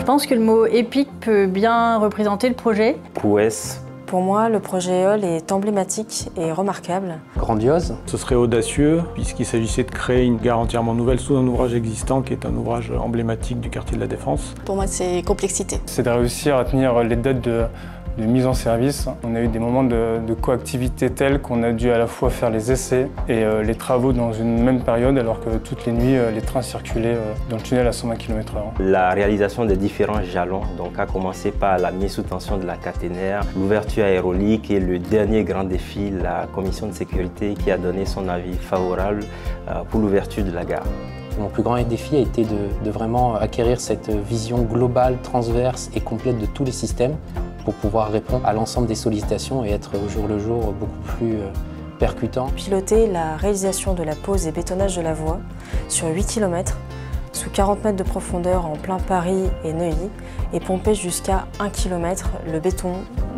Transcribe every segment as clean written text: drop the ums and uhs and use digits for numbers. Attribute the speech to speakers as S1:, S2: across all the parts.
S1: Je pense que le mot épique peut bien représenter le projet.
S2: Prouesse.
S3: Pour moi, le projet EOL est emblématique et remarquable.
S4: Grandiose.
S5: Ce serait audacieux, puisqu'il s'agissait de créer une gare entièrement nouvelle sous un ouvrage existant qui est un ouvrage emblématique du quartier de la Défense.
S6: Pour moi, c'est complexité.
S7: C'est de réussir à tenir les dates de mise en service. On a eu des moments de coactivité tels qu'on a dû à la fois faire les essais et les travaux dans une même période, alors que toutes les nuits, les trains circulaient dans le tunnel à 120 km/h.
S2: La réalisation des différents jalons, donc à commencer par la mise sous tension de la caténaire, l'ouverture aérolique et le dernier grand défi, la commission de sécurité qui a donné son avis favorable pour l'ouverture de la gare.
S4: Mon plus grand défi a été de vraiment acquérir cette vision globale, transverse et complète de tous les systèmes pour pouvoir répondre à l'ensemble des sollicitations et être au jour le jour beaucoup plus percutant.
S3: Piloter la réalisation de la pose et bétonnage de la voie sur 8 km, sous 40 mètres de profondeur en plein Paris et Neuilly, et pomper jusqu'à 1 km le béton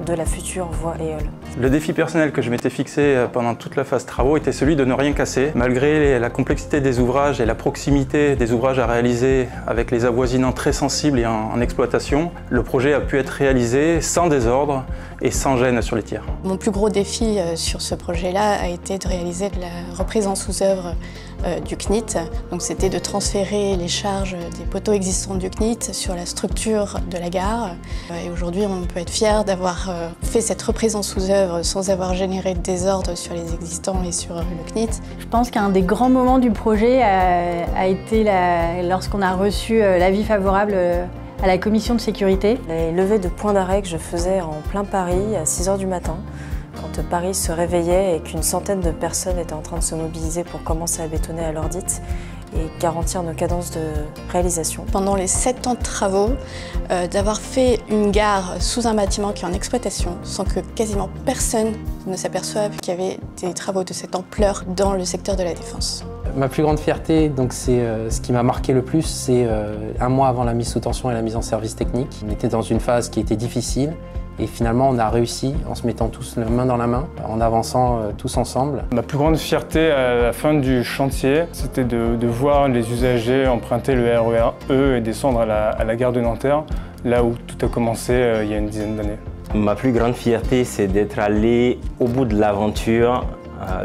S3: de la future voie EOL.
S8: Le défi personnel que je m'étais fixé pendant toute la phase travaux était celui de ne rien casser. Malgré la complexité des ouvrages et la proximité des ouvrages à réaliser avec les avoisinants très sensibles et en exploitation, le projet a pu être réalisé sans désordre et sans gêne sur les tiers.
S6: Mon plus gros défi sur ce projet-là a été de réaliser de la reprise en sous-œuvre du CNIT. Donc c'était de transférer les charges des poteaux existants du CNIT sur la structure de la gare. Et aujourd'hui, on peut être fier d'avoir fait cette reprise en sous-œuvre sans avoir généré de désordre sur les existants et sur le CNIT.
S1: Je pense qu'un des grands moments du projet a été lorsqu'on a reçu l'avis favorable à la commission de sécurité.
S3: Les levées de points d'arrêt que je faisais en plein Paris à 6 h du matin, quand Paris se réveillait et qu'une centaine de personnes étaient en train de se mobiliser pour commencer à bétonner à l'heure dite et garantir nos cadences de réalisation.
S6: Pendant les 7 ans de travaux, d'avoir fait une gare sous un bâtiment qui est en exploitation sans que quasiment personne ne s'aperçoive qu'il y avait des travaux de cette ampleur dans le secteur de la Défense.
S4: Ma plus grande fierté, donc c'est ce qui m'a marqué le plus, c'est un mois avant la mise sous tension et la mise en service technique. On était dans une phase qui était difficile. Et finalement, on a réussi en se mettant tous la main dans la main, en avançant tous ensemble.
S7: Ma plus grande fierté à la fin du chantier, c'était de voir les usagers emprunter le RER E et descendre à la gare de Nanterre, là où tout a commencé il y a une dizaine d'années.
S2: Ma plus grande fierté, c'est d'être allé au bout de l'aventure.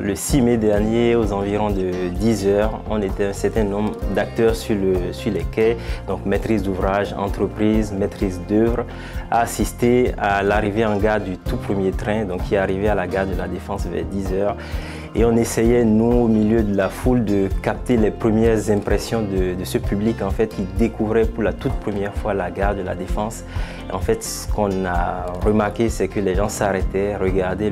S2: Le 6 mai dernier, aux environs de 10 h, on était un certain nombre d'acteurs sur les quais, donc maîtrise d'ouvrage, entreprise, maîtrise d'œuvre, à assister à l'arrivée en gare du tout premier train, donc qui est arrivé à la gare de la Défense vers 10 h. Et on essayait, nous, au milieu de la foule, de capter les premières impressions de ce public en fait, qui découvrait pour la toute première fois la gare de la Défense. En fait, ce qu'on a remarqué, c'est que les gens s'arrêtaient, regardaient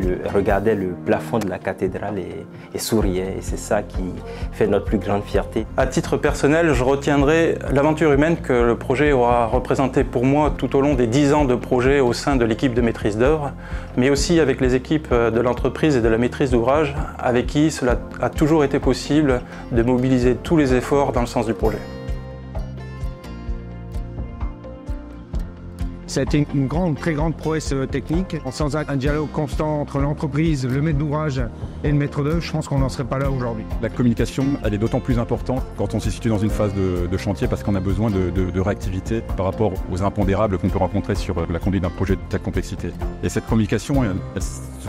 S2: le plafond de la cathédrale et souriaient. Et c'est ça qui fait notre plus grande fierté.
S8: À titre personnel, je retiendrai l'aventure humaine que le projet aura représentée pour moi tout au long des 10 ans de projet au sein de l'équipe de maîtrise d'œuvre, mais aussi avec les équipes de l'entreprise et de la maîtrise d'ouvrage, avec qui cela a toujours été possible de mobiliser tous les efforts dans le sens du projet.
S9: C'était une très grande prouesse technique. Sans un dialogue constant entre l'entreprise, le maître d'ouvrage et le maître d'œuvre, je pense qu'on n'en serait pas là aujourd'hui.
S10: La communication, elle est d'autant plus importante quand on se situe dans une phase de chantier parce qu'on a besoin de réactivité par rapport aux impondérables qu'on peut rencontrer sur la conduite d'un projet de telle complexité. Et cette communication, elle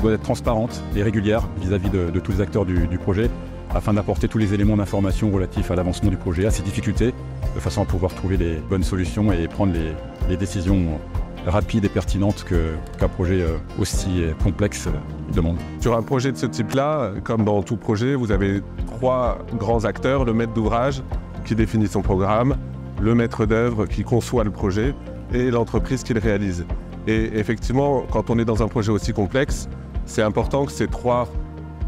S10: doit être transparente et régulière vis-à-vis de tous les acteurs du projet, afin d'apporter tous les éléments d'information relatifs à l'avancement du projet, à ses difficultés, de façon à pouvoir trouver les bonnes solutions et prendre les décisions rapides et pertinentes qu'un projet aussi complexe demande.
S11: Sur un projet de ce type-là, comme dans tout projet, vous avez 3 grands acteurs, le maître d'ouvrage qui définit son programme, le maître d'œuvre qui conçoit le projet et l'entreprise qui le réalise. Et effectivement, quand on est dans un projet aussi complexe, c'est important que ces 3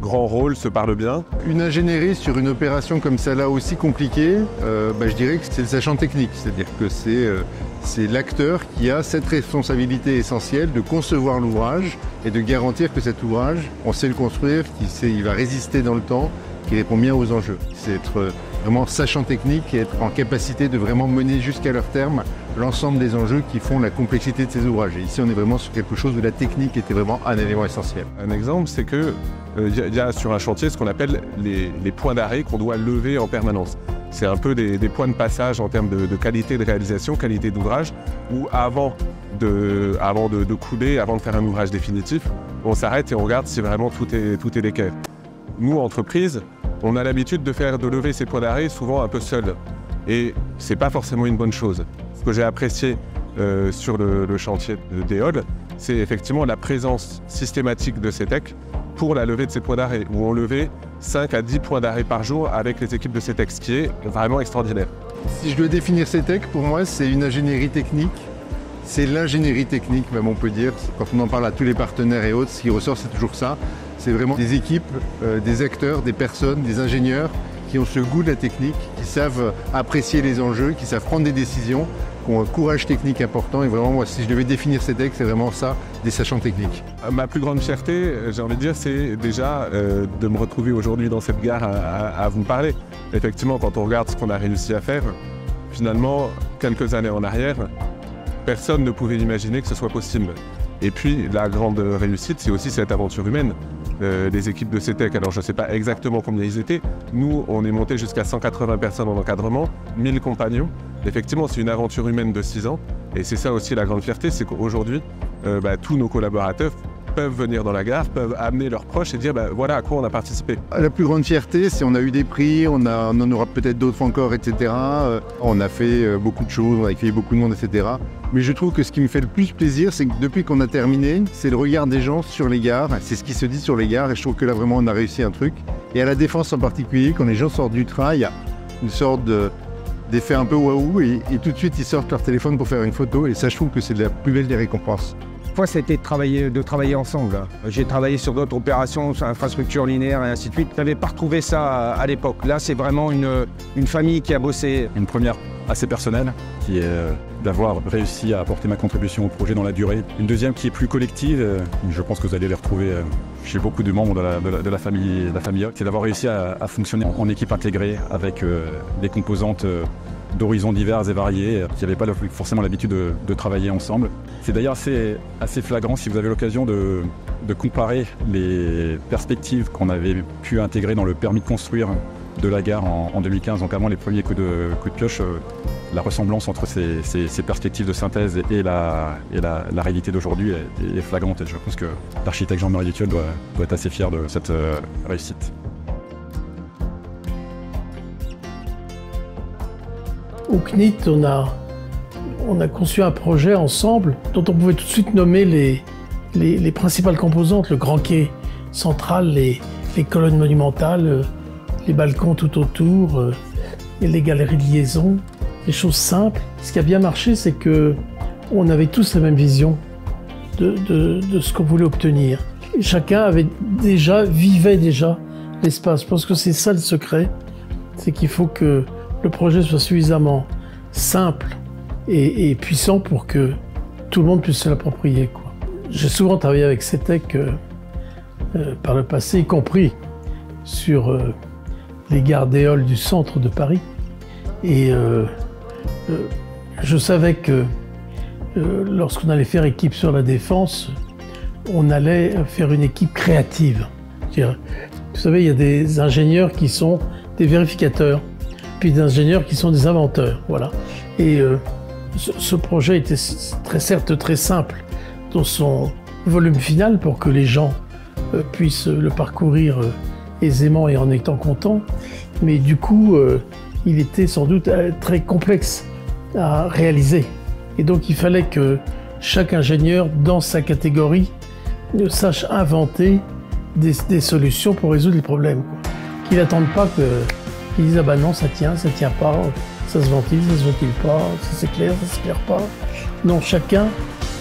S11: grands rôles se parlent bien.
S12: Une ingénierie sur une opération comme celle-là aussi compliquée, je dirais que c'est le sachant technique, c'est-à-dire que c'est l'acteur qui a cette responsabilité essentielle de concevoir l'ouvrage et de garantir que cet ouvrage, on sait le construire, il va résister dans le temps, qu'il répond bien aux enjeux. C'est être vraiment sachant technique et être en capacité de vraiment mener jusqu'à leur terme l'ensemble des enjeux qui font la complexité de ces ouvrages. Et ici, on est vraiment sur quelque chose où la technique était vraiment un élément essentiel.
S11: Un exemple, c'est que y a sur un chantier ce qu'on appelle les points d'arrêt qu'on doit lever en permanence. c'est un peu des points de passage en termes de qualité de réalisation, qualité d'ouvrage, où avant de couler, avant de faire un ouvrage définitif, on s'arrête et on regarde si vraiment tout est d'équerre. Nous, entreprise, on a l'habitude de lever ces points d'arrêt souvent un peu seul. Et c'est pas forcément une bonne chose. Ce que j'ai apprécié sur le chantier d'Éole, c'est effectivement la présence systématique de CETEC pour la levée de ces points d'arrêt, où on levait 5 à 10 points d'arrêt par jour avec les équipes de CETEC, ce qui est vraiment extraordinaire.
S12: Si je dois définir CETEC, pour moi, c'est une ingénierie technique. C'est l'ingénierie technique, même on peut dire. Quand on en parle à tous les partenaires et autres, ce qui ressort, c'est toujours ça. C'est vraiment des équipes, des acteurs, des personnes, des ingénieurs qui ont ce goût de la technique, qui savent apprécier les enjeux, qui savent prendre des décisions, qui ont un courage technique important. Et vraiment, moi, si je devais définir CETEC, c'est vraiment ça, des sachants techniques.
S11: Ma plus grande fierté, j'ai envie de dire, c'est déjà de me retrouver aujourd'hui dans cette gare à vous parler. Effectivement, quand on regarde ce qu'on a réussi à faire, finalement, quelques années en arrière, personne ne pouvait imaginer que ce soit possible. Et puis, la grande réussite, c'est aussi cette aventure humaine. Les équipes de CETEC, alors je ne sais pas exactement combien ils étaient, nous, on est monté jusqu'à 180 personnes en encadrement, 1000 compagnons. Effectivement, c'est une aventure humaine de 6 ans. Et c'est ça aussi la grande fierté, c'est qu'aujourd'hui, tous nos collaborateurs peuvent venir dans la gare, peuvent amener leurs proches et dire voilà à quoi on a participé.
S12: La plus grande fierté, c'est qu'on a eu des prix, on en aura peut-être d'autres encore, etc. On a fait beaucoup de choses, on a accueilli beaucoup de monde, etc. Mais je trouve que ce qui me fait le plus plaisir, c'est que depuis qu'on a terminé, c'est le regard des gens sur les gares, c'est ce qui se dit sur les gares, et je trouve que là vraiment on a réussi un truc. Et à la Défense en particulier, quand les gens sortent du train, il y a une sorte d'effet un peu waouh, et tout de suite ils sortent leur téléphone pour faire une photo, et ça je trouve que c'est la plus belle des récompenses.
S9: Moi, c'était de travailler ensemble. J'ai travaillé sur d'autres opérations, sur infrastructures linéaires et ainsi de suite. Je n'avais pas retrouvé ça à l'époque. Là, c'est vraiment une famille qui a bossé.
S10: Une première assez personnelle, qui est d'avoir réussi à apporter ma contribution au projet dans la durée. Une deuxième qui est plus collective, je pense que vous allez les retrouver chez beaucoup de membres de la famille Hawk, c'est d'avoir réussi à fonctionner en équipe intégrée avec des composantes d'horizons divers et variés, qui n'avaient pas forcément l'habitude de travailler ensemble. C'est d'ailleurs assez flagrant si vous avez l'occasion de comparer les perspectives qu'on avait pu intégrer dans le permis de construire de la gare en 2015, donc avant les premiers coups de pioche, la ressemblance entre ces perspectives de synthèse et la réalité d'aujourd'hui est flagrante. Et je pense que l'architecte Jean-Marie Dutuel doit être assez fier de cette réussite.
S13: Au CNIT, on a conçu un projet ensemble dont on pouvait tout de suite nommer les principales composantes, le grand quai central, les colonnes monumentales, les balcons tout autour, et les galeries de liaison, des choses simples. Ce qui a bien marché, c'est qu'on avait tous la même vision de ce qu'on voulait obtenir. Et chacun vivait déjà l'espace. Je pense que c'est ça le secret, c'est qu'il faut que le projet soit suffisamment simple et puissant pour que tout le monde puisse se l'approprier. J'ai souvent travaillé avec CETEC par le passé, y compris sur les gares d'Éole du centre de Paris. Et je savais que lorsqu'on allait faire équipe sur la Défense, on allait faire une équipe créative. Vous savez, il y a des ingénieurs qui sont des vérificateurs, puis des ingénieurs qui sont des inventeurs, voilà. Et ce projet était certes très simple dans son volume final pour que les gens puissent le parcourir aisément et en étant contents, mais du coup, il était sans doute très complexe à réaliser. Et donc, il fallait que chaque ingénieur, dans sa catégorie, sache inventer des solutions pour résoudre les problèmes. Qu'il n'attende pas qu'ils disent « Ah ben non, ça tient pas, ça se ventile pas, ça s'éclaire pas ». Non, chacun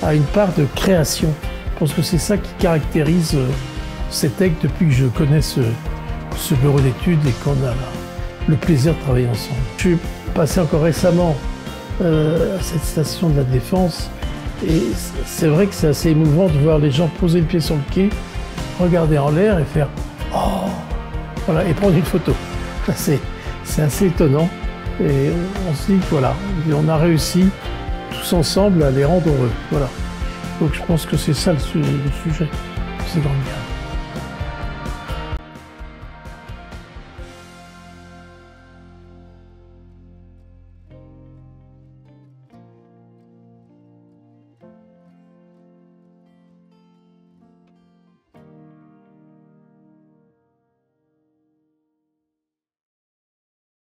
S13: a une part de création. Je pense que c'est ça qui caractérise CETEC depuis que je connais ce bureau d'études et qu'on a le plaisir de travailler ensemble. Je suis passé encore récemment à cette station de la Défense et c'est vrai que c'est assez émouvant de voir les gens poser le pied sur le quai, regarder en l'air et faire « Oh !» voilà, et prendre une photo. C'est assez étonnant et on se dit que voilà, on a réussi tous ensemble à les rendre heureux. Voilà. Donc je pense que c'est ça le sujet de ces grandes gares.